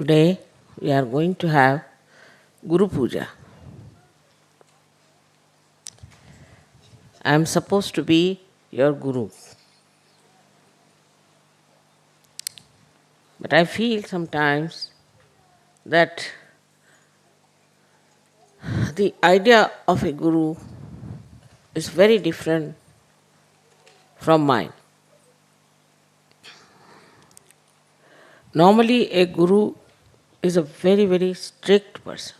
Today we are going to have Guru Puja. I am supposed to be your Guru. But I feel sometimes that the idea of a Guru is very different from mine. Normally, a Guru is a very, very strict person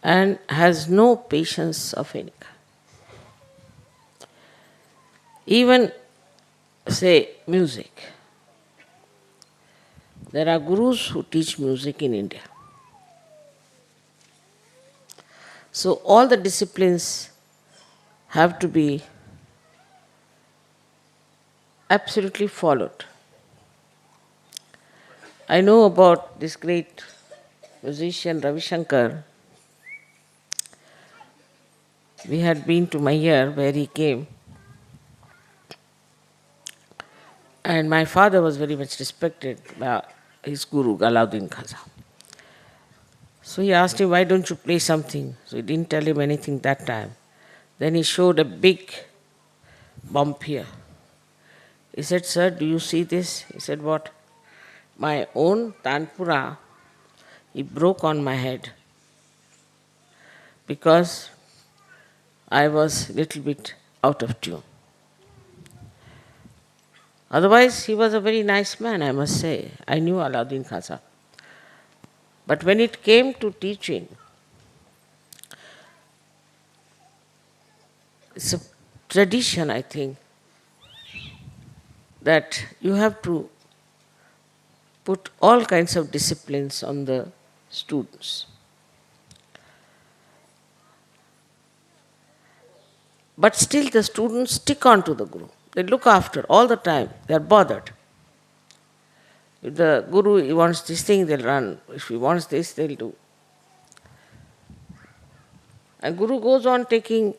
and has no patience of any kind. Even, say, music. There are gurus who teach music in India. So all the disciplines have to be absolutely followed. I know about this great musician Ravi Shankar. We had been to Mayur where he came, and my father was very much respected by his guru, Alauddin Khaza. So he asked him, why don't you play something? So he didn't tell him anything that time. Then he showed a big bump here. He said, sir, do you see this? He said, what? My own Tanpura, he broke on my head because I was a little bit out of tune. Otherwise, he was a very nice man, I must say. I knew Alauddin Khaza. But when it came to teaching, it's a tradition, I think, that you have to put all kinds of disciplines on the students. But still the students stick on to the Guru. They look after all the time. They are bothered. If the Guru he wants this thing, they'll run. If he wants this, they'll do. And Guru goes on taking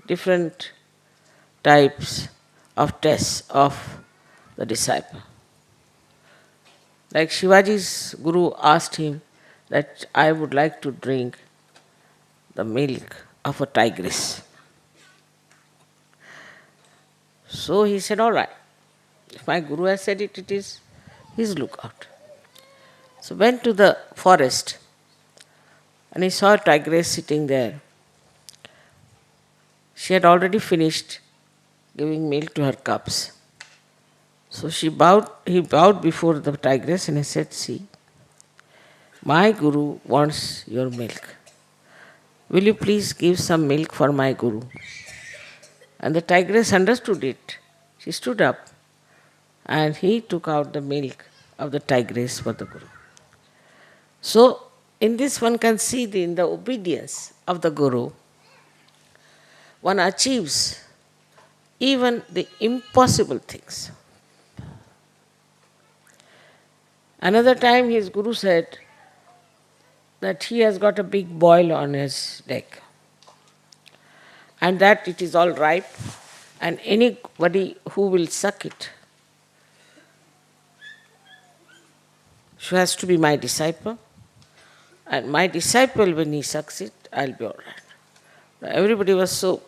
different types of tests of the disciple. Like Shivaji's Guru asked him that I would like to drink the milk of a tigress. So he said, all right, if my Guru has said it, it is his lookout. So went to the forest and he saw a tigress sitting there. She had already finished giving milk to her cubs. So he bowed before the tigress and he said, see, my Guru wants your milk. Will you please give some milk for my Guru? And the tigress understood it. She stood up and he took out the milk of the tigress for the Guru. So, in this one can see in the obedience of the Guru, one achieves even the impossible things. Another time his Guru said that he has got a big boil on his neck and that it is all ripe and anybody who will suck it has to be my disciple, and my disciple when he sucks it, I'll be all right. Everybody was so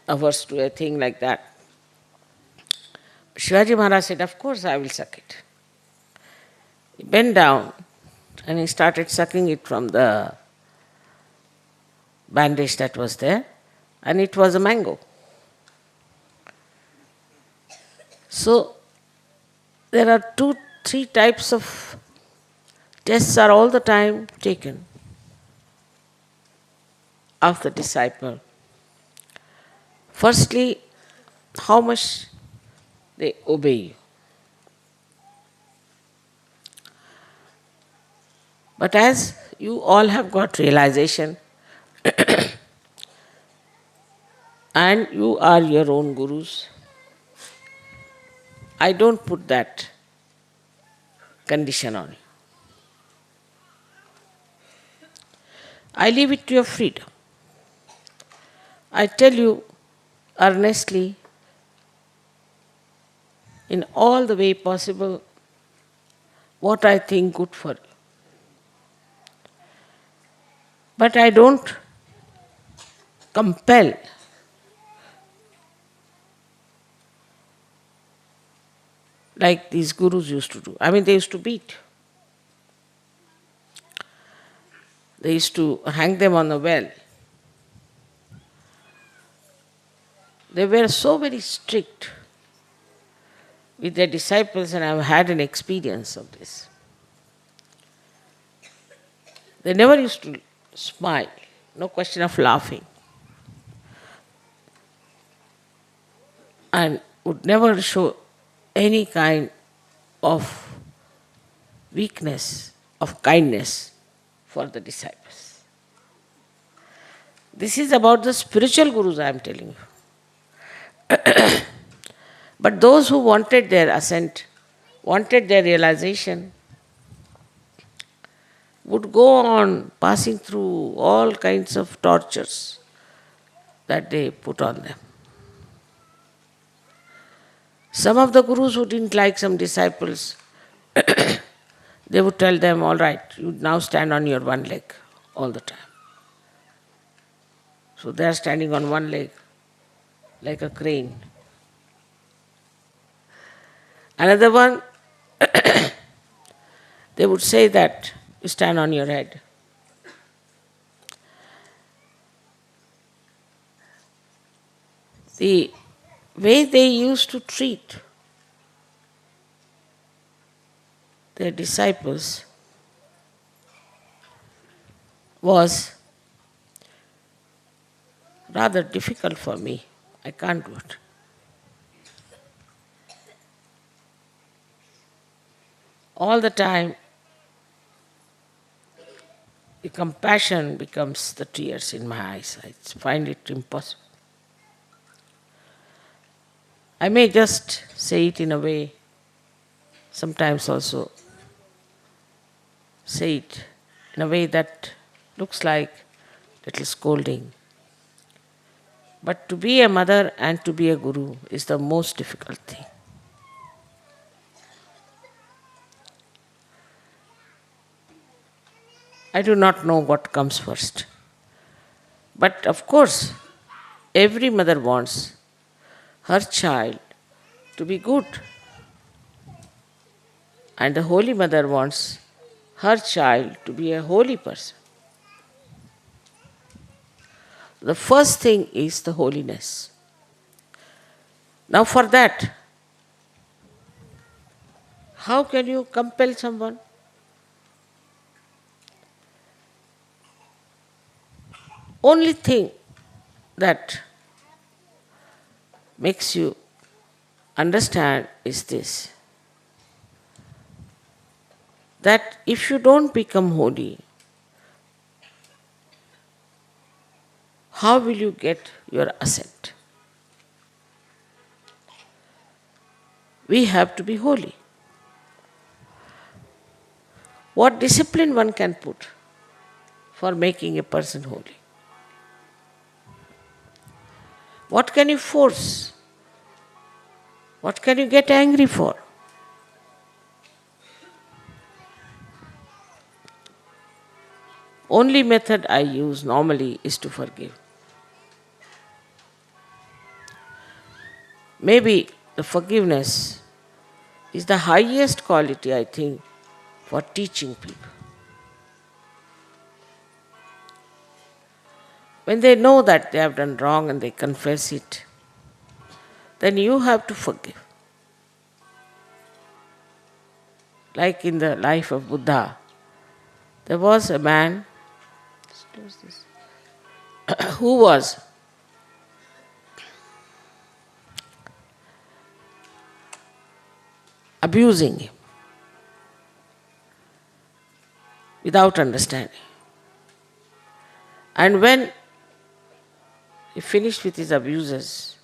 averse to a thing like that. Shivaji Maharaj said, of course I will suck it. He bent down and he started sucking it from the bandage that was there, and it was a mango. So there are 2-3 types of tests are all the time taken of the disciple. Firstly, how much they obey you. But as you all have got realization and you are your own gurus, I don't put that condition on you. I leave it to your freedom. I tell you earnestly, in all the way possible, what I think good for you. But I don't compel. Like these gurus used to do. I mean, they used to beat. They used to hang them on the well. They were so very strict with their disciples, and I've had an experience of this. They never used to smile, no question of laughing, and would never show any kind of weakness, of kindness for the disciples. This is about the spiritual gurus I am telling you. But those who wanted their ascent, wanted their realization, would go on passing through all kinds of tortures that they put on them. Some of the gurus who didn't like some disciples, they would tell them, all right, you now stand on your one leg all the time. So they are standing on one leg like a crane. Another one, they would say that you stand on your head. The way they used to treat their disciples was rather difficult for me. I can't do it. All the time, the compassion becomes the tears in my eyes. I find it impossible. I may just say it in a way, sometimes also say it in a way that looks like little scolding. But to be a mother and to be a guru is the most difficult thing. I do not know what comes first. But of course, every mother wants her child to be good. And the Holy Mother wants her child to be a holy person. The first thing is the holiness. Now for that, how can you compel someone? Only thing that makes you understand is this, that if you don't become holy, how will you get your ascent? We have to be holy. What discipline one can put for making a person holy? What can you force? What can you get angry for? Only method I use normally is to forgive. Maybe the forgiveness is the highest quality, I think, for teaching people. When they know that they have done wrong and they confess it, then you have to forgive. Like in the life of Buddha, there was a man who was abusing him without understanding. And when he finished with his abuses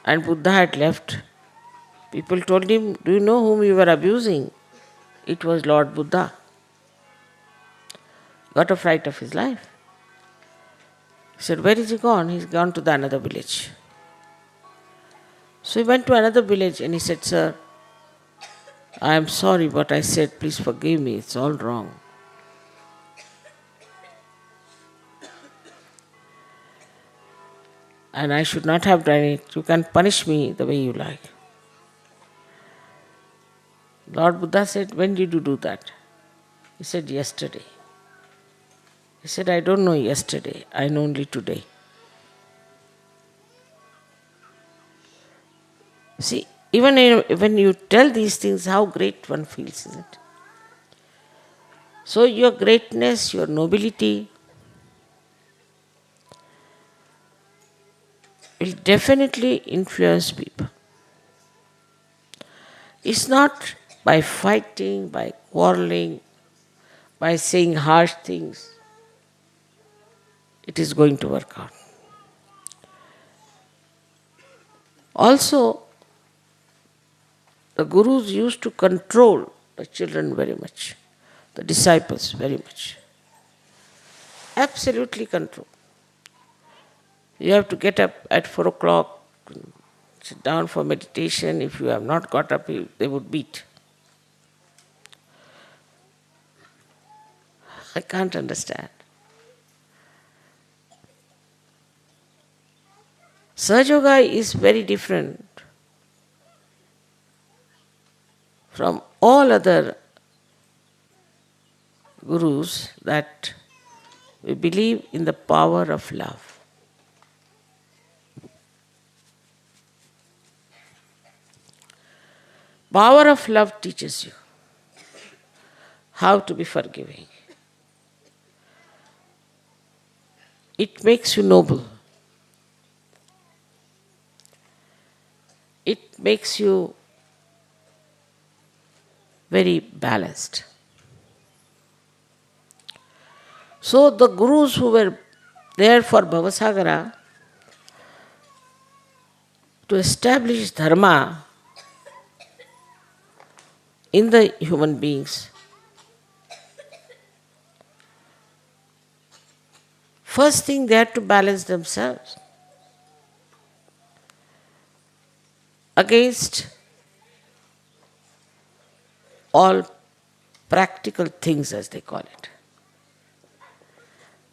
and Buddha had left, people told him, do you know whom you were abusing? It was Lord Buddha. Got a fright of his life. He said, where is he gone? He's gone to the another village. So he went to another village and he said, sir, I am sorry what I said, please forgive me, it's all wrong. And I should not have done it. You can punish me the way you like. Lord Buddha said, when did you do that? He said, yesterday. He said, I don't know yesterday, I know only today. See, even when you tell these things, how great one feels, isn't it? So your greatness, your nobility will definitely influence people. It's not by fighting, by quarreling, by saying harsh things, it is going to work out. Also, the gurus used to control the children very much, the disciples very much. Absolutely control. You have to get up at 4 o'clock, sit down for meditation. If you have not got up, they would beat. I can't understand. SahajaYoga is very different from all other gurus that we believe in the power of love. Power of love teaches you how to be forgiving. It makes you noble. It makes you very balanced. So the gurus who were there for Bhavasagara to establish dharma in the human beings, first thing they had to balance themselves against all practical things, as they call it.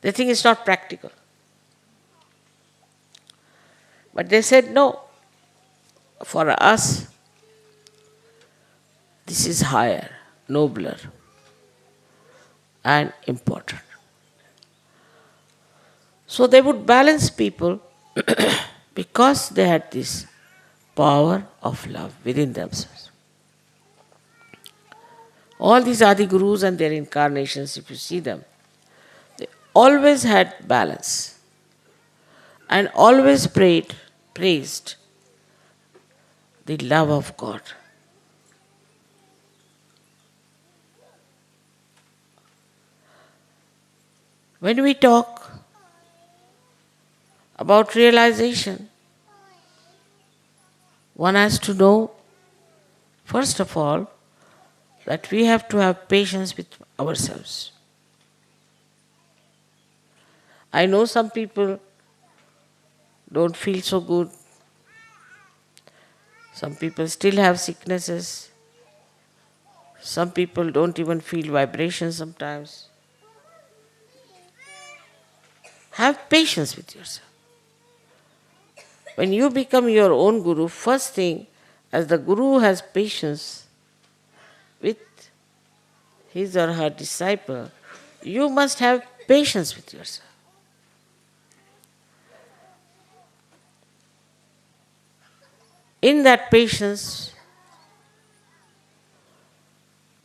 They think it's not practical. But they said, no, for us, this is higher, nobler, and important. So they would balance people because they had this power of love within themselves. All these Adi Gurus and their incarnations, if you see them, they always had balance and always praised the love of God. When we talk about realization, one has to know, first of all, that we have to have patience with ourselves. I know some people don't feel so good. Some people still have sicknesses. Some people don't even feel vibrations sometimes. Have patience with yourself. When you become your own guru, first thing, as the guru has patience with his or her disciple, you must have patience with yourself. In that patience,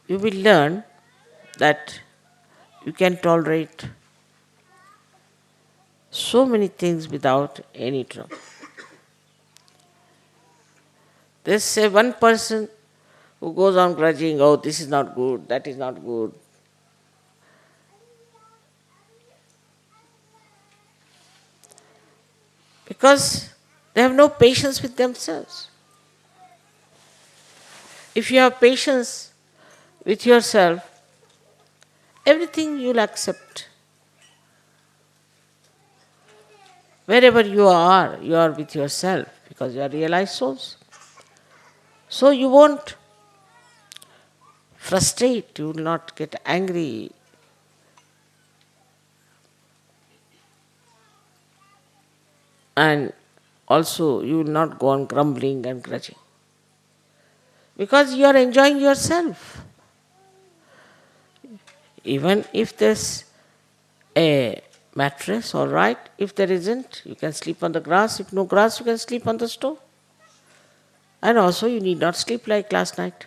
you will learn that you can tolerate so many things without any trouble. There's say one person who goes on grudging, oh, this is not good, that is not good. Because they have no patience with themselves. If you have patience with yourself, everything you'll accept. Wherever you are with yourself because you are realized souls. So you won't frustrate, you will not get angry. And also you will not go on grumbling and grudging. Because you are enjoying yourself. Even if there's a mattress, all right. If there isn't, you can sleep on the grass. If no grass, you can sleep on the stove. And also you need not sleep like last night.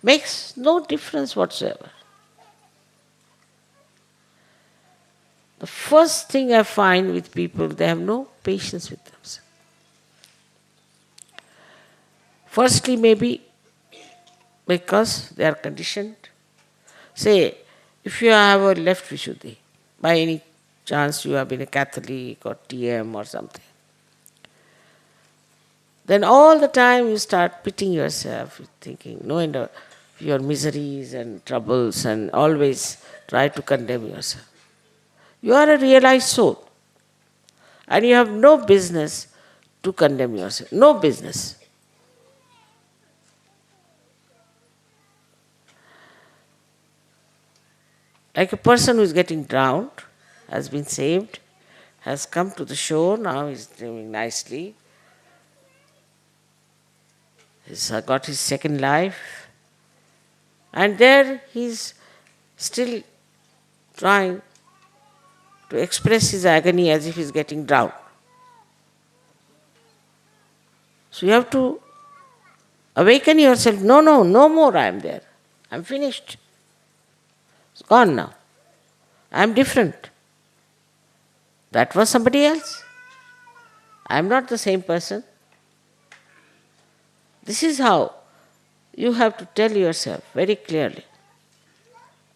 Makes no difference whatsoever. The first thing I find with people, they have no patience with themselves. Firstly, maybe because they are conditioned. Say, if you have a left Vishuddhi, by any chance you have been a Catholic or TM or something, then all the time you start pitying yourself, thinking no end of your miseries and troubles, and always try to condemn yourself. You are a realized soul, and you have no business to condemn yourself. No business. Like a person who is getting drowned, has been saved, has come to the shore, now he's doing nicely. He's got his second life. And there he's still trying to express his agony as if he's getting drowned. So you have to awaken yourself. No more I am there. I'm finished. It's gone now. I'm different. That was somebody else. I'm not the same person. This is how you have to tell yourself very clearly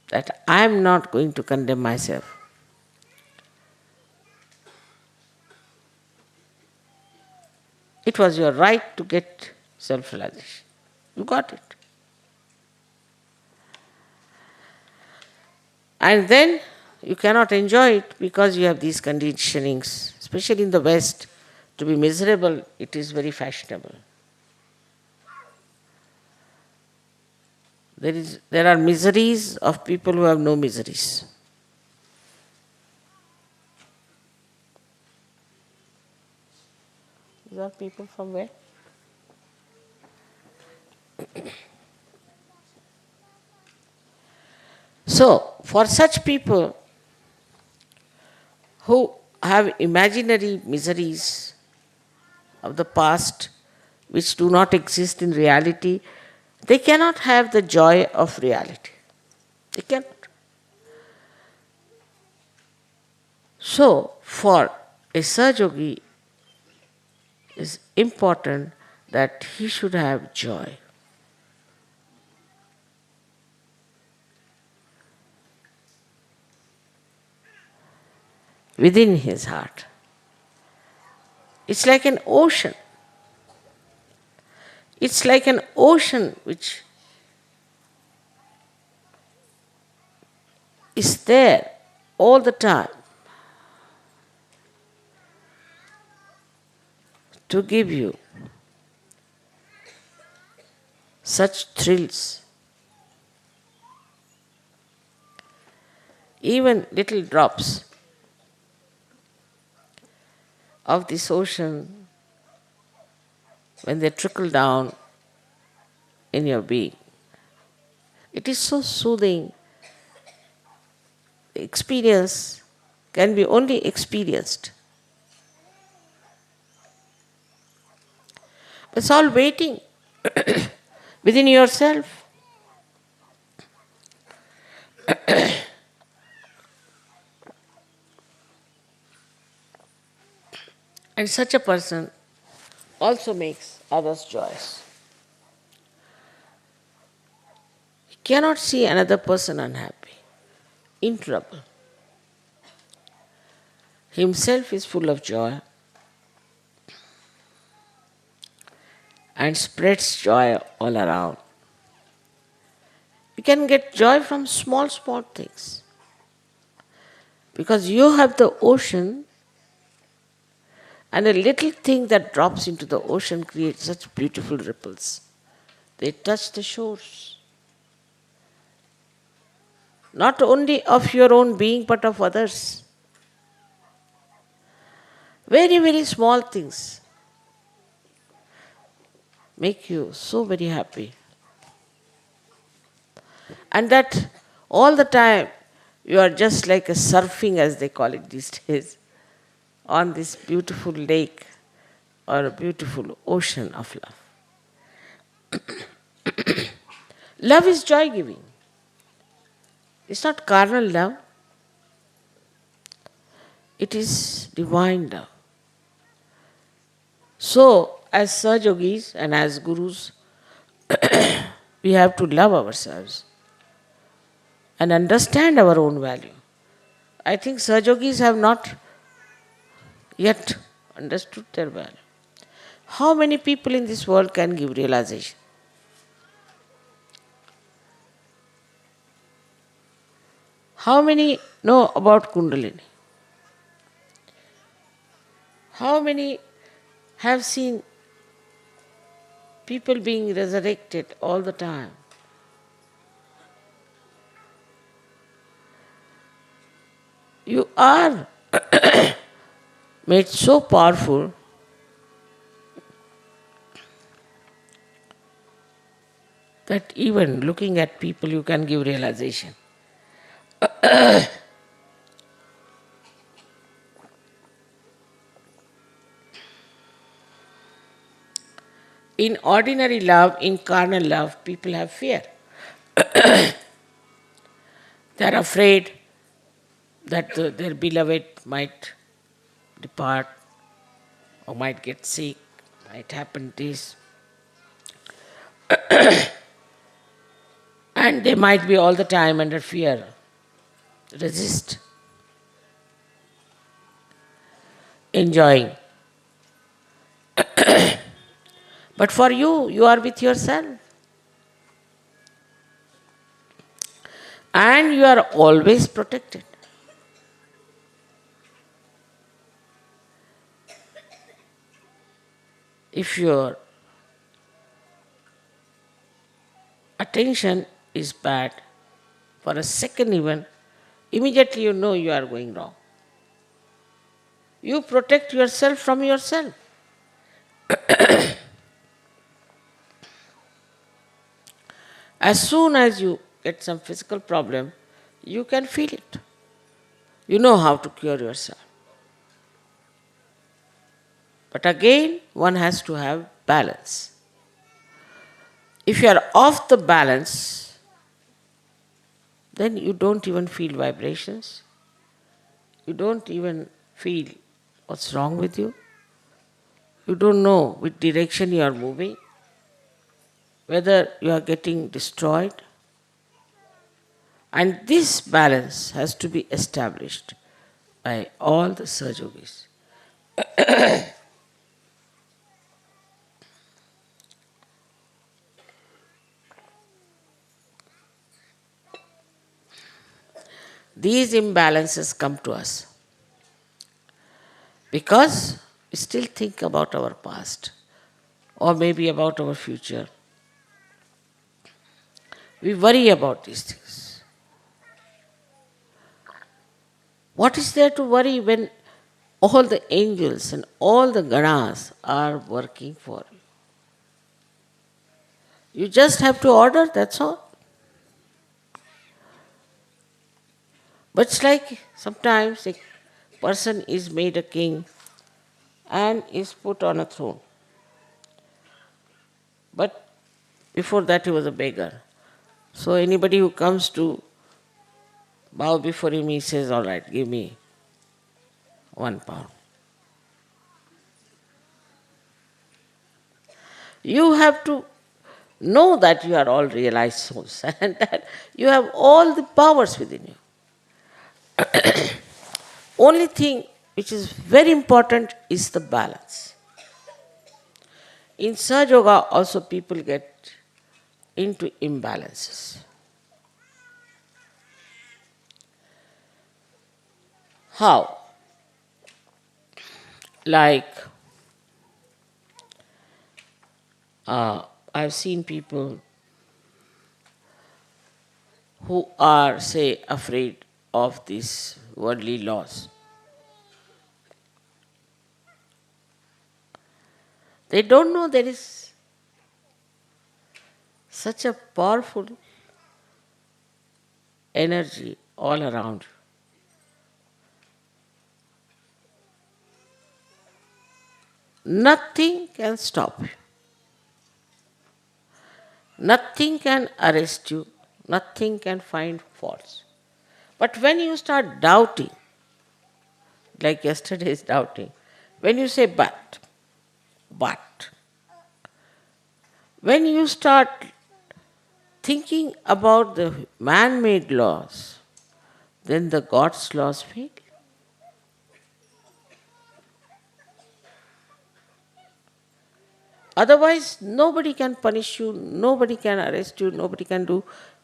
that I am not going to condemn myself. It was your right to get self-realization. You got it. And then you cannot enjoy it because you have these conditionings, especially in the West. To be miserable, it is very fashionable. There are miseries of people who have no miseries. These are people from where? So, for such people who have imaginary miseries of the past which do not exist in reality, they cannot have the joy of reality. They cannot. So, for a Sahaja it is important that he should have joy. Within his heart. It's like an ocean. It's like an ocean which is there all the time to give you such thrills. Even little drops of this ocean, when they trickle down in your being, it is so soothing. The experience can be only experienced. But it's all waiting within yourself. And such a person also makes others joyous. He cannot see another person unhappy, in trouble. Himself is full of joy and spreads joy all around. You can get joy from small things. Because you have the ocean, and a little thing that drops into the ocean creates such beautiful ripples. they touch the shores. Not only of your own being, but of others. Very, very small things make you so very happy. And that all the time you are just like a surfing, as they call it these days, on this beautiful lake or a beautiful ocean of love. Love is joy giving. It's not carnal love, it is divine love. So, as Sahajogis and as Gurus, we have to love ourselves and understand our own value. I think Sahajogis have not yet understood their value. How many people in this world can give realization? How many know about Kundalini? How many have seen people being resurrected all the time? You are made so powerful that even looking at people you can give realization. In ordinary love, in carnal love, people have fear. They are afraid that their beloved might depart or might get sick, might happen this. And they might be all the time under fear. Resist. Enjoying. But for you, you are with yourself. And you are always protected. If your attention is bad, for a second even, immediately you know you are going wrong. You protect yourself from yourself. As soon as you get some physical problem, you can feel it. You know how to cure yourself. But again, one has to have balance. If you are off the balance, then you don't even feel vibrations. You don't even feel what's wrong with you. You don't know which direction you are moving, whether you are getting destroyed. And this balance has to be established by all the Sahajogis. These imbalances come to us because we still think about our past or maybe about our future. We worry about these things. What is there to worry when all the angels and all the ganas are working for you? You just have to order, that's all. But it's like sometimes a person is made a king and is put on a throne. But before that he was a beggar. So anybody who comes to bow before him, he says, all right, give me £1. You have to know that you are all realized souls and that you have all the powers within you. Only thing which is very important is the balance. In SahajaYoga also people get into imbalances. How? Like I've seen people who are, say, afraid of these worldly laws. They don't know there is such a powerful energy all around you. Nothing can stop you. Nothing can arrest you. Nothing can find faults. But when you start doubting, like yesterday's doubting, when you say but, when you start thinking about the man-made laws, then the God's laws fail. Otherwise, nobody can punish you, nobody can arrest you, nobody can do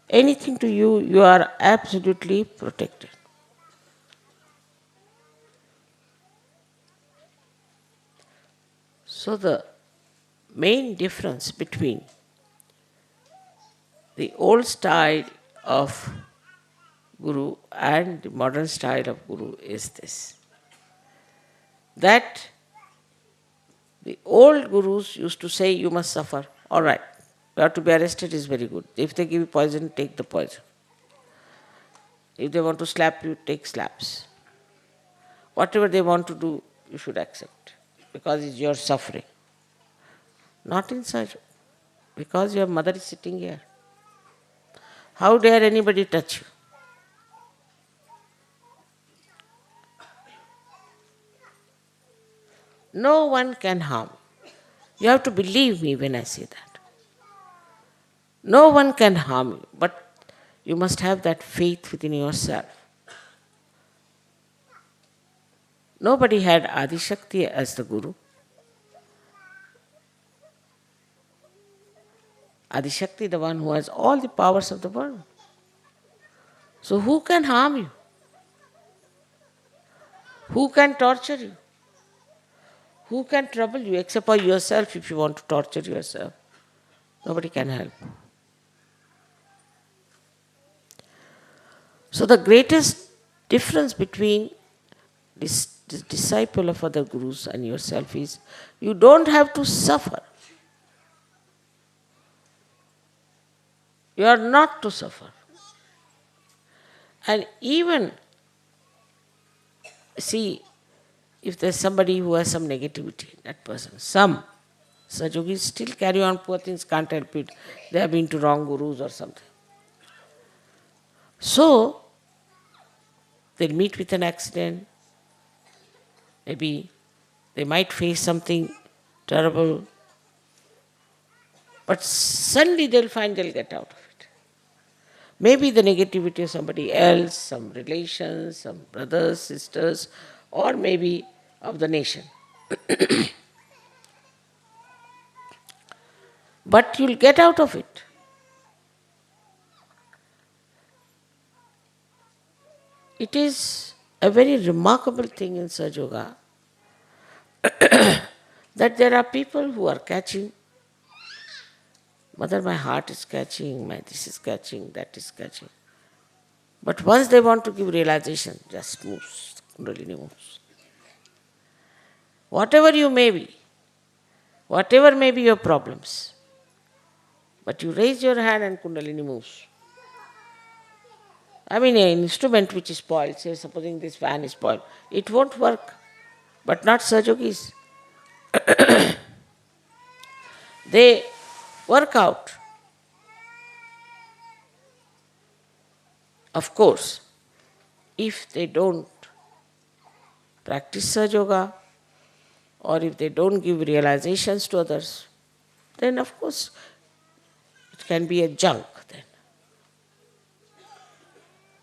anything to you. You are absolutely protected. So the main difference between the old style of Guru and the modern style of Guru is this, that the old Gurus used to say you must suffer. All right, you have to be arrested is very good. If they give you poison, take the poison. If they want to slap you, take slaps. Whatever they want to do, you should accept because it's your suffering. Not inside, because your mother is sitting here. How dare anybody touch you? No one can harm. You have to believe me when I say that. No one can harm you, but you must have that faith within yourself. Nobody had Adi Shakti as the Guru. Adi Shakti, the one who has all the powers of the world. So who can harm you? Who can torture you? Who can trouble you except for yourself if you want to torture yourself? Nobody can help. So the greatest difference between this disciple of other gurus and yourself is you don't have to suffer. You are not to suffer. And even, see, if there's somebody who has some negativity, that person, some Sahajogis still carry on, poor things, can't help it. They have been to wrong gurus or something. So, they'll meet with an accident. Maybe they might face something terrible. But suddenly they'll find they'll get out of it. Maybe the negativity of somebody else, some relations, some brothers, sisters, or maybe of the nation. But you'll get out of it. It is a very remarkable thing in SahajaYoga that there are people who are catching, Mother, my heart is catching, my this is catching, that is catching. But once they want to give realization, just moves, Kundalini moves. Whatever you may be, whatever may be your problems, but you raise your hand and Kundalini moves. I mean, an instrument which is spoiled, say supposing this fan is spoiled, it won't work. But not Sahajogis. They work out. Of course, if they don't practice SahajaYoga or if they don't give realizations to others, then of course it can be a junk then.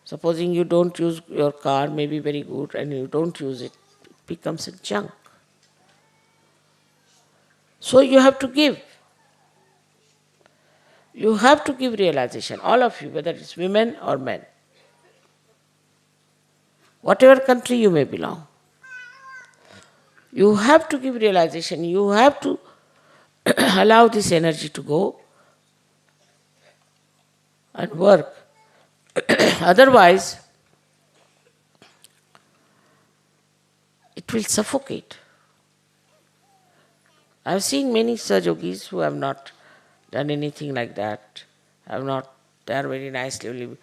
Supposing you don't use your car, may be very good, and you don't use it, it becomes a junk. So you have to give. You have to give realization, all of you, whether it's women or men. Whatever country you may belong. You have to give realization. You have to allow this energy to go and work. Otherwise, it will suffocate. I have seen many Sahajogis who have not done anything like that, have not, they are very nicely live,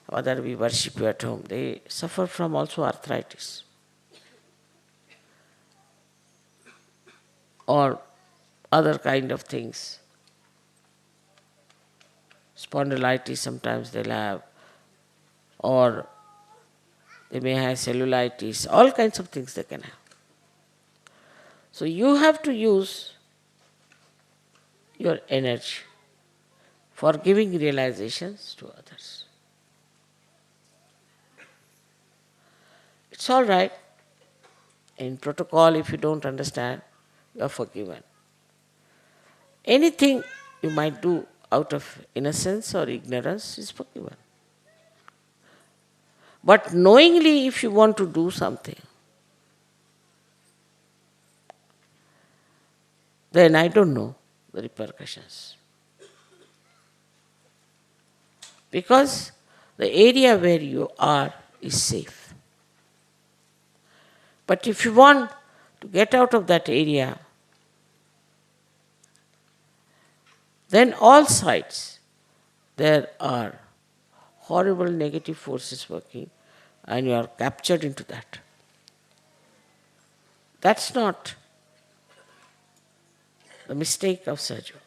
whether we worship you at home, they suffer from also arthritis or other kind of things. Spondylitis sometimes they'll have, or they may have cellulitis, all kinds of things they can have. So you have to use your energy for giving realizations to others. It's all right. In protocol, if you don't understand, you are forgiven. Anything you might do out of innocence or ignorance is forgiven. But knowingly, if you want to do something, then I don't know the repercussions. Because the area where you are is safe. But if you want to get out of that area, then all sides there are horrible negative forces working and you are captured into that. That's not the mistake of SahajaYoga.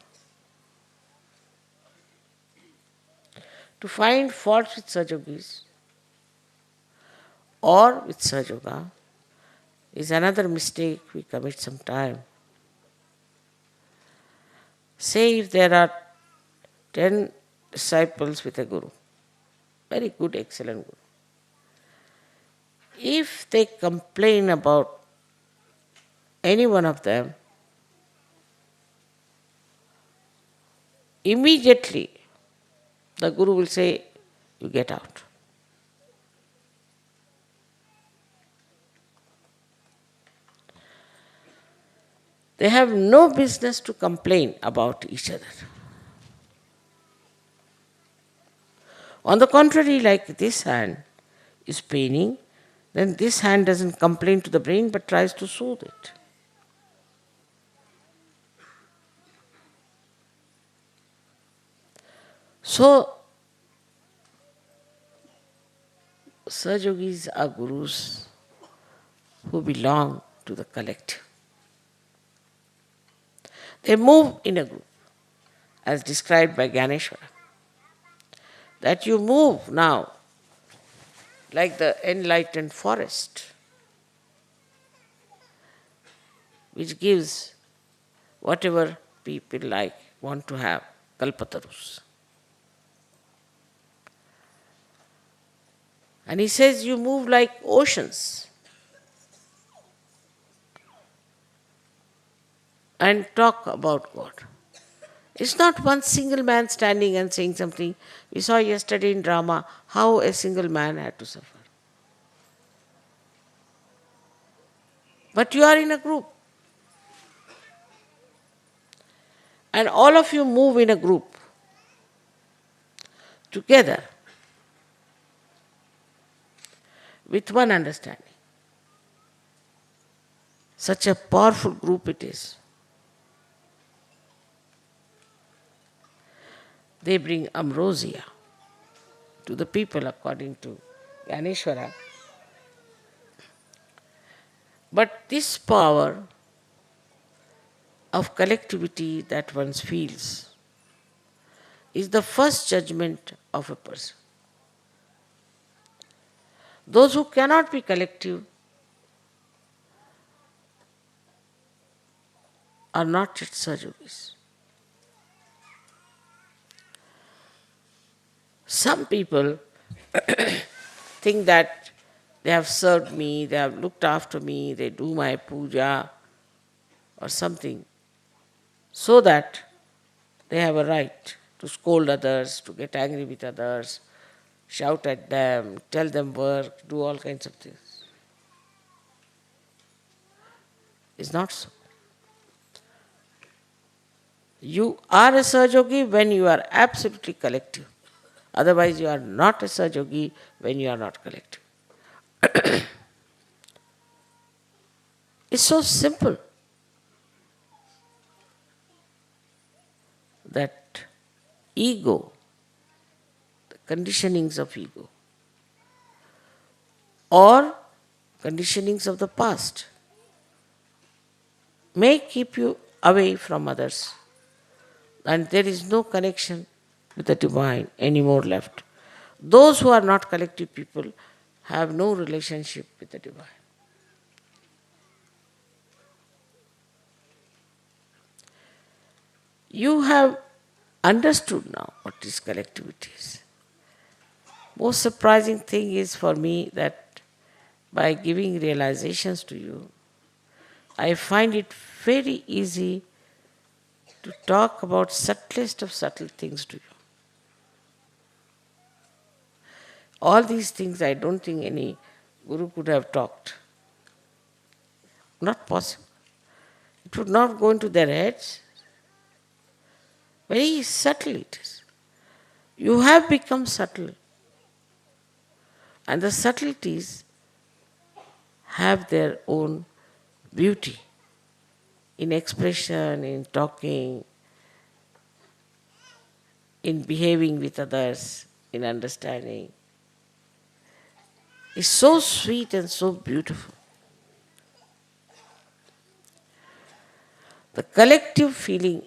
To find fault with Sahajogis or with SahajaYoga is another mistake we commit sometime. Say if there are 10 disciples with a guru, very good, excellent guru. If they complain about any one of them, immediately the guru will say, you get out. They have no business to complain about each other. On the contrary, like this hand is paining, then this hand doesn't complain to the brain but tries to soothe it. So, Sahajogis are gurus who belong to the collective. They move in a group, as described by Ganeshwara. That you move now like the enlightened forest, which gives whatever people like, want to have, kalpatarus. And he says you move like oceans and talk about God. It's not one single man standing and saying something. We saw yesterday in drama how a single man had to suffer. But you are in a group. And all of you move in a group together with one understanding. Such a powerful group it is. They bring ambrosia to the people according to Ganeshwara. But this power of collectivity that one feels is the first judgment of a person. Those who cannot be collective are not yet Sahajogis. Some people think that they have served me, they have looked after me, they do my puja or something, so that they have a right to scold others, to get angry with others, shout at them, tell them work, do all kinds of things. It's not so. You are a Sahajayogi when you are absolutely collective. Otherwise, you are not a Sahajayogi when you are not collective. It's so simple that ego, the conditionings of ego, or conditionings of the past may keep you away from others, and there is no connection with the divine anymore left. Those who are not collective people have no relationship with the divine. You have understood now what is collectivity is. Most surprising thing is for me that by giving realizations to you, I find it very easy to talk about subtlest of subtle things to you. All these things I don't think any guru could have talked. Not possible. It would not go into their heads. Very subtle it is. You have become subtle. And the subtleties have their own beauty in expression, in talking, in behaving with others, in understanding. It's so sweet and so beautiful. The collective feeling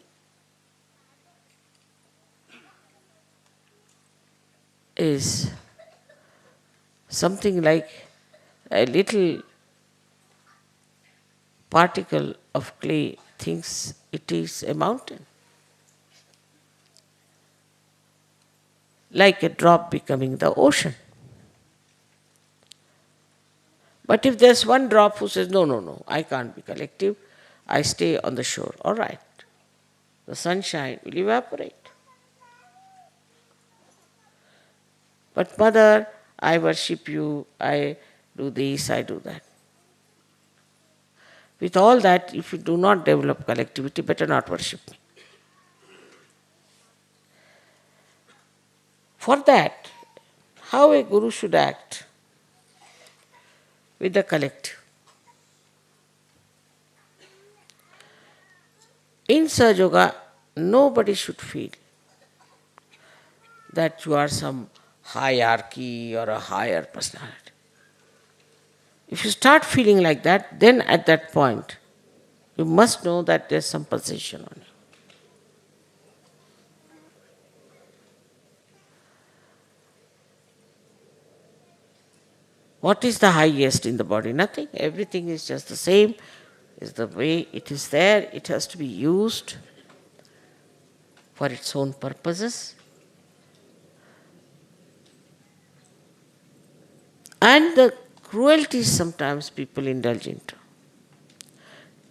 is something like a little particle of clay thinks it is a mountain. Like a drop becoming the ocean. But if there's one drop who says, no, no, no, I can't be collective, I stay on the shore, all right. The sunshine will evaporate. But mother, I worship you, I do this, I do that. With all that, if you do not develop collectivity, better not worship me. For that, how a guru should act with the collective. In SahajaYoga, nobody should feel that you are some hierarchy or a higher personality. If you start feeling like that, then at that point, you must know that there's some possession on you. What is the highest in the body? Nothing. Everything is just the same. Is the way it is there. It has to be used for its own purposes. And the cruelties sometimes people indulge into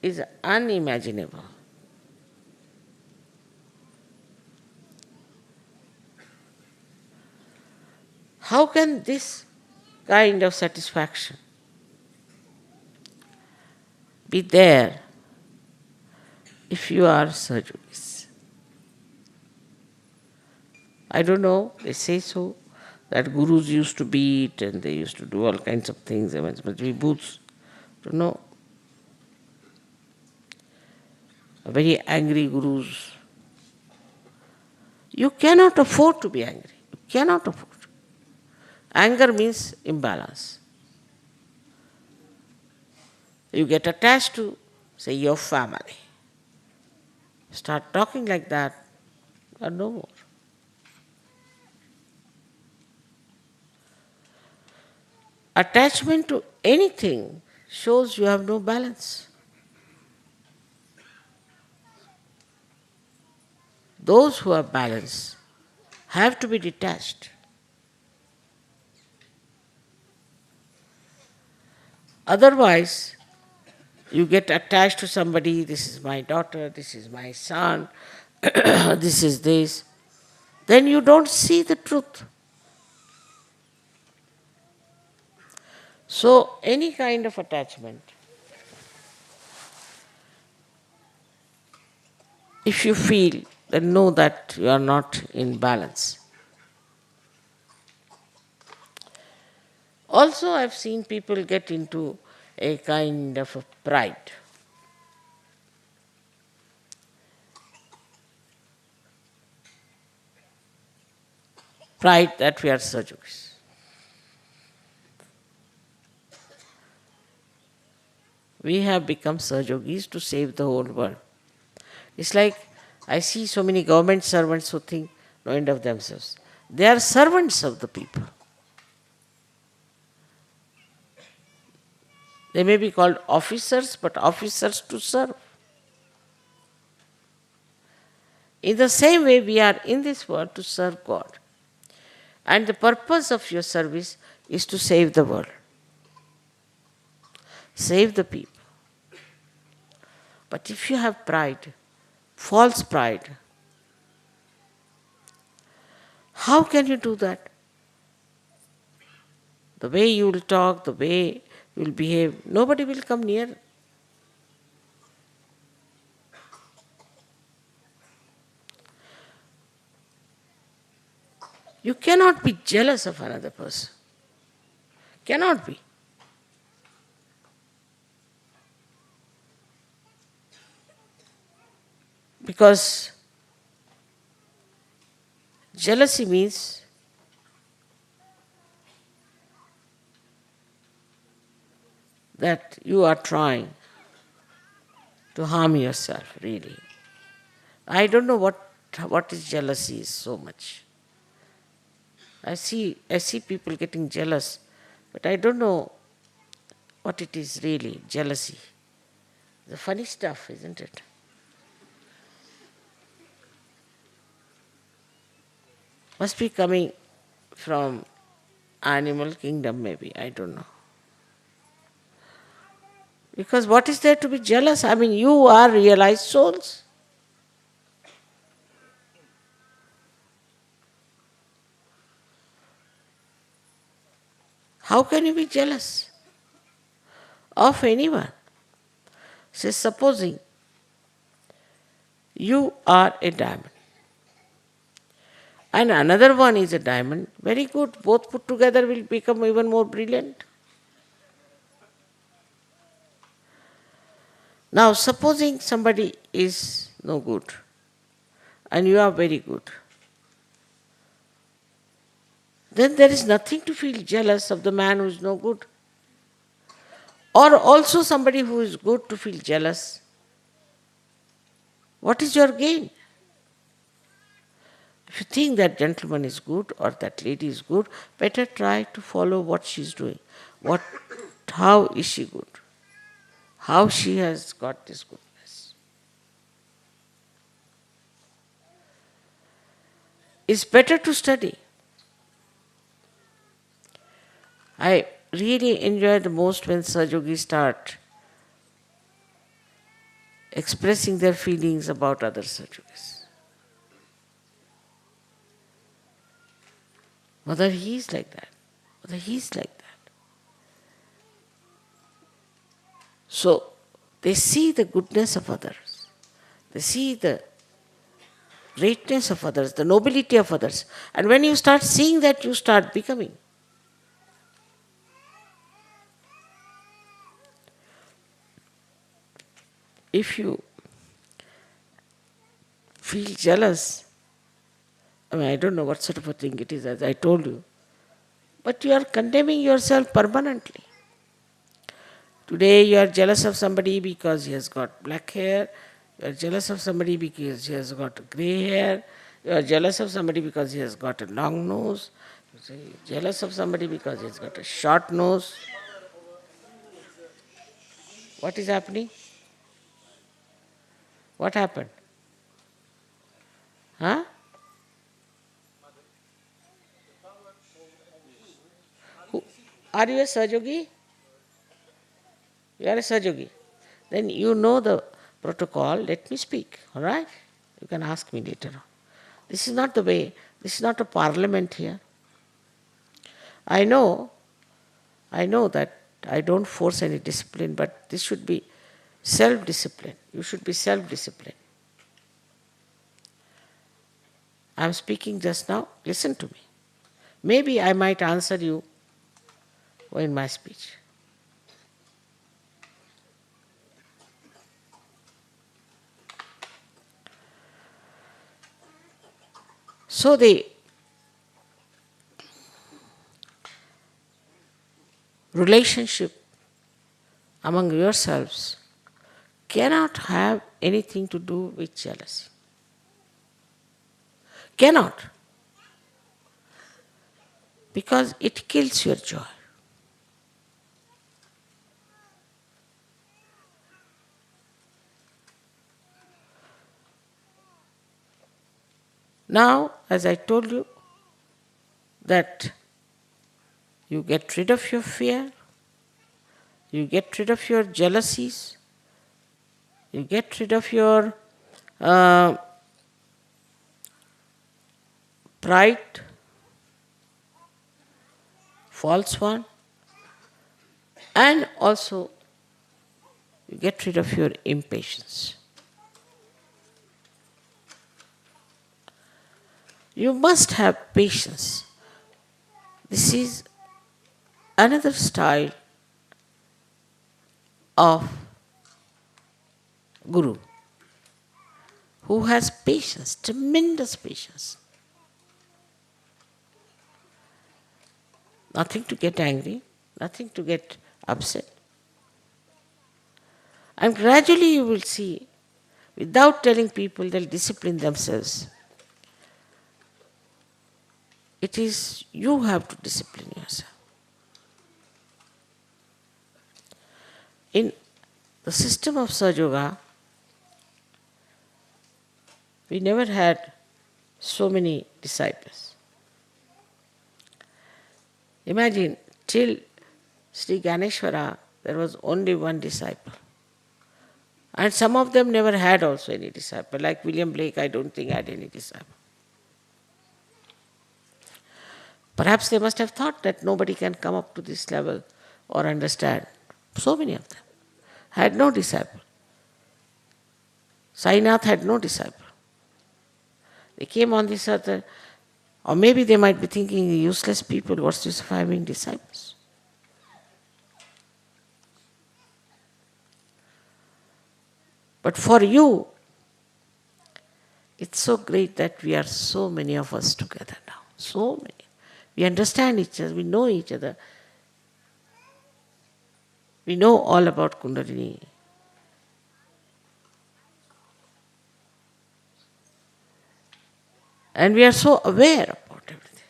is unimaginable. How can this kind of satisfaction be there if you are Sahajyogis? I don't know, they say so, that gurus used to beat and they used to do all kinds of things, they must be booths. Don't know. Very angry gurus. You cannot afford to be angry. You cannot afford. Anger means imbalance. You get attached to, say, your family. Start talking like that, or no more. Attachment to anything shows you have no balance. Those who are balanced have to be detached. Otherwise, you get attached to somebody, this is my daughter, this is my son, this is this. Then you don't see the truth. So, any kind of attachment If you feel, then know that you are not in balance. Also, I've seen people get into a kind of a pride. Pride that we are Sahajogis. We have become Sahajogis to save the whole world. It's like I see so many government servants who think no end of themselves. They are servants of the people. They may be called officers, but officers to serve. In the same way, we are in this world to serve God. And the purpose of your service is to save the world, save the people. But if you have pride, false pride, how can you do that? The way you will talk, the way you will behave, nobody will come near. You cannot be jealous of another person. Cannot be. Because jealousy means that you are trying to harm yourself, really. I don't know what is jealousy is so much. I see people getting jealous, but I don't know what it is really, jealousy. The funny stuff, isn't it? Must be coming from animal kingdom maybe, I don't know. Because what is there to be jealous? I mean, you are realized souls. How can you be jealous of anyone? Say, supposing you are a diamond and another one is a diamond, very good, both put together will become even more brilliant. Now, supposing somebody is no good and you are very good, then there is nothing to feel jealous of the man who is no good. Or also somebody who is good to feel jealous. What is your gain? If you think that gentleman is good or that lady is good, better try to follow what she is doing. How is she good? How she has got this goodness. It's better to study. I really enjoy the most when Sahajogis start expressing their feelings about other Sahajogis. Whether he is like that, whether he is like that. So, they see the goodness of others. They see the greatness of others, the nobility of others. And when you start seeing that, you start becoming. If you feel jealous, I mean, I don't know what sort of a thing it is, as I told you, but you are condemning yourself permanently. Today you are jealous of somebody because he has got black hair, you are jealous of somebody because he has got grey hair, you are jealous of somebody because he has got a long nose, you are jealous of somebody because he has got a short nose. What is happening? What happened? Huh? Are you a Sahajogi? You are a Sahajogi. Then you know the protocol, let me speak, all right? You can ask me later on. This is not the way, this is not a parliament here. I know that I don't force any discipline, but this should be self-discipline. You should be self-disciplined. I'm speaking just now, listen to me. Maybe I might answer you in my speech. So the relationship among yourselves cannot have anything to do with jealousy. Cannot. Because it kills your joy. Now, as I told you, that you get rid of your fear, you get rid of your jealousies, you get rid of your pride, false one, and also you get rid of your impatience. You must have patience. This is another style of Guru who has patience, tremendous patience. Nothing to get angry, nothing to get upset. And gradually you will see, without telling people, they'll discipline themselves. It is you have to discipline yourself. In the system of SahajaYoga, we never had so many disciples. Imagine, till Sri Ganeshwara, there was only one disciple. And some of them never had also any disciple. Like William Blake, I don't think had any disciple. Perhaps they must have thought that nobody can come up to this level or understand. So many of them had no disciple. Sainath had no disciple. They came on this earth, or maybe they might be thinking, useless people, what's this of having disciples? But for you, it's so great that we are so many of us together now. So many. We understand each other, we know each other. We know all about Kundalini. And we are so aware about everything.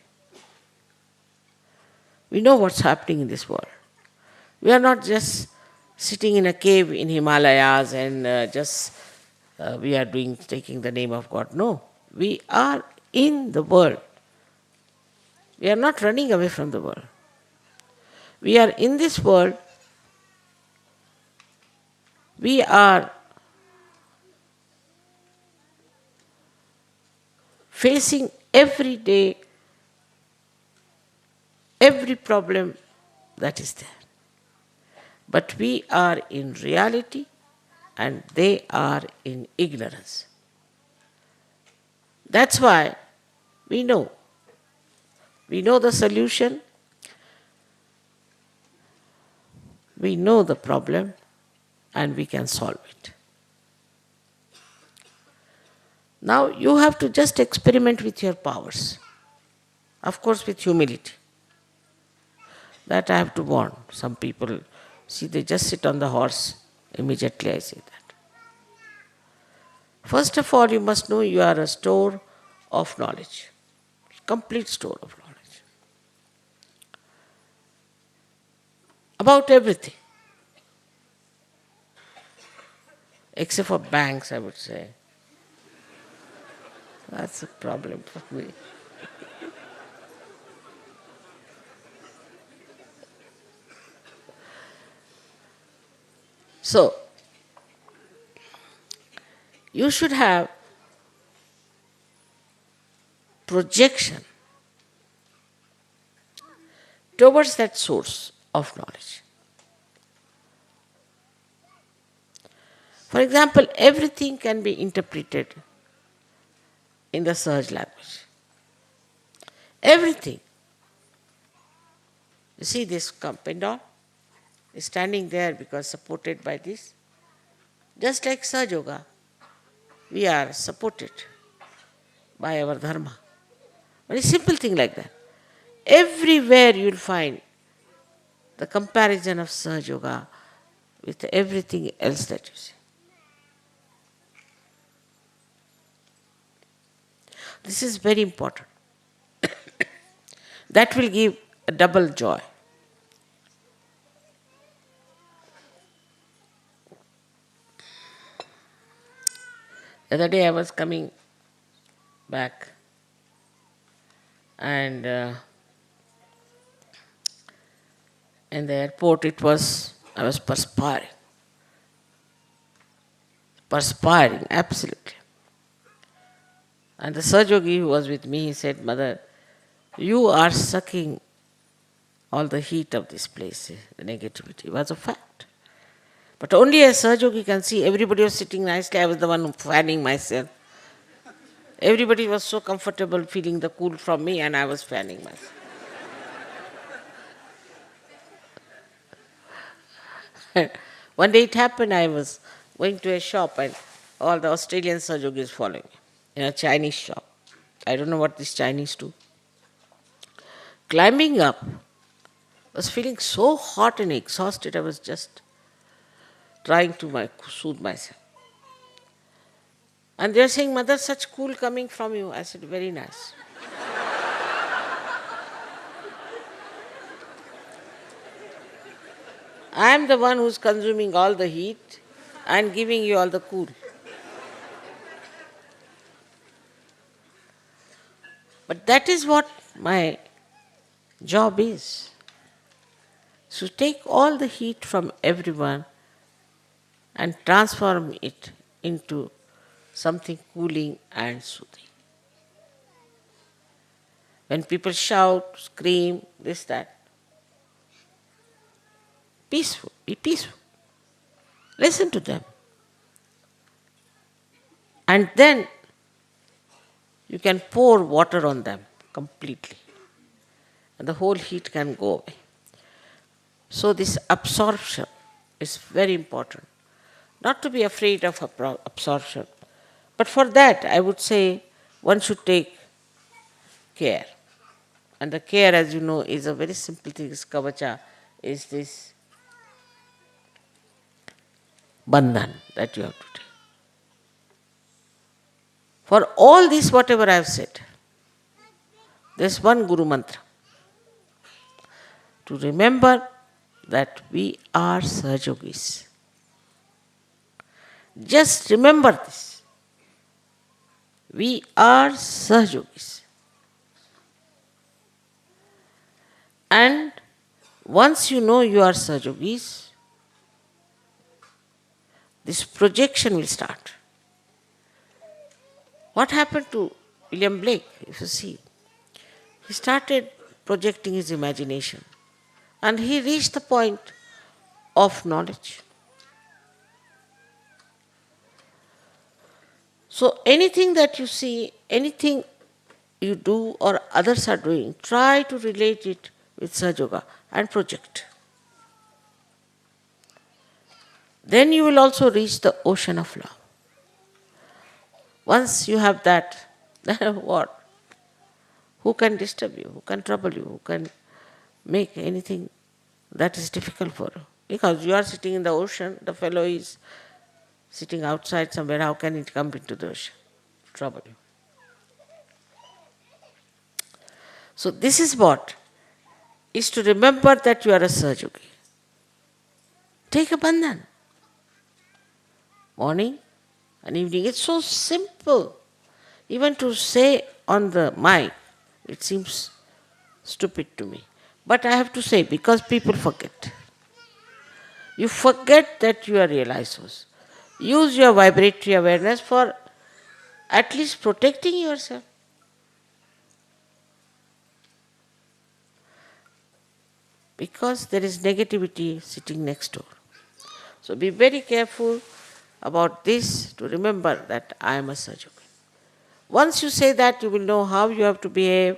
We know what's happening in this world. We are not just sitting in a cave in Himalayas and we are taking the name of God. No, we are in the world. We are not running away from the world. We are in this world. We are facing every day every problem that is there. But we are in reality and they are in ignorance. That's why we know. We know the solution. We know the problem and we can solve it. Now you have to just experiment with your powers. Of course with humility. That I have to warn. Some people, see, they just sit on the horse. Immediately I say that. First of all, you must know you are a store of knowledge. Complete store of knowledge. About everything. Except for banks, I would say. That's a problem for me. So, you should have projection towards that source of knowledge. For example, everything can be interpreted in the Sahaj language. Everything. You see this pendant is standing there because supported by this. Just like SahajaYoga, we are supported by our dharma. Very simple thing like that. Everywhere you'll find the comparison of SahajaYoga with everything else that you see. This is very important. That will give a double joy. The other day I was coming back and in the airport I was perspiring, absolutely. And the Sahajayogi who was with me, he said, Mother, you are sucking all the heat of this place, the negativity. It was a fact. But only a Sahajayogi can see. Everybody was sitting nicely. I was the one fanning myself. Everybody was so comfortable feeling the cool from me, and I was fanning myself. One day it happened, I was going to a shop and all the Australian Sahajogis following me in a Chinese shop. I don't know what these Chinese do. Climbing up, I was feeling so hot and exhausted, I was just trying to soothe myself. And they are saying, Mother, such cool coming from you. I said, very nice. I am the one who's consuming all the heat and giving you all the cool. But that is what my job is. So take all the heat from everyone and transform it into something cooling and soothing. When people shout, scream, this, that, peaceful, be peaceful. Listen to them. And then you can pour water on them completely. And the whole heat can go away. So this absorption is very important. Not to be afraid of absorption. But for that, I would say one should take care. And the care, as you know, is a very simple thing. Kavacha is this bandhan that you have to take. For all this, whatever I have said, there's one Guru Mantra. To remember that we are Sahajogis. Just remember this. We are Sahajogis. And once you know you are Sahajogis, this projection will start. What happened to William Blake, if you see? He started projecting his imagination and he reached the point of knowledge. So anything that you see, anything you do or others are doing, try to relate it with SahajaYoga and project. Then you will also reach the ocean of love. Once you have that, then what? Who can disturb you? Who can trouble you? Who can make anything that is difficult for you? Because you are sitting in the ocean, the fellow is sitting outside somewhere, how can it come into the ocean? Trouble you. So this is what is to remember that you are a Sahajayogi. Take a bandhan. Morning and evening. It's so simple. Even to say on the mic, it seems stupid to me. But I have to say, because people forget. You forget that you are realized souls. Use your vibratory awareness for at least protecting yourself. Because there is negativity sitting next door. So be very careful about this to remember that I am a Sahajayogi. Once you say that, you will know how you have to behave,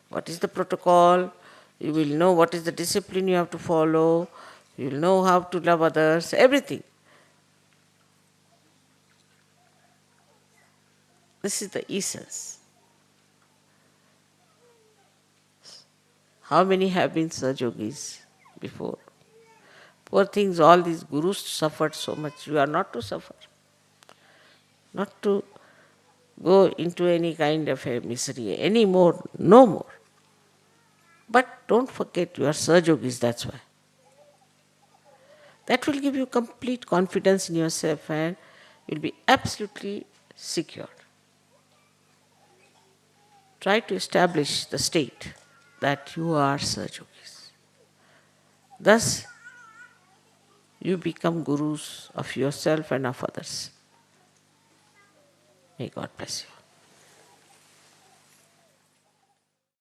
what is the protocol, you will know what is the discipline you have to follow, you will know how to love others, everything. This is the essence. How many have been Sahajogis before? Poor things, all these gurus suffered so much. You are not to suffer. Not to go into any kind of a misery anymore, no more. But don't forget you are Sahajogis, that's why. That will give you complete confidence in yourself and you'll be absolutely secure. Try to establish the state that you are Sahajogis. Thus, you become gurus of yourself and of others. May God bless you.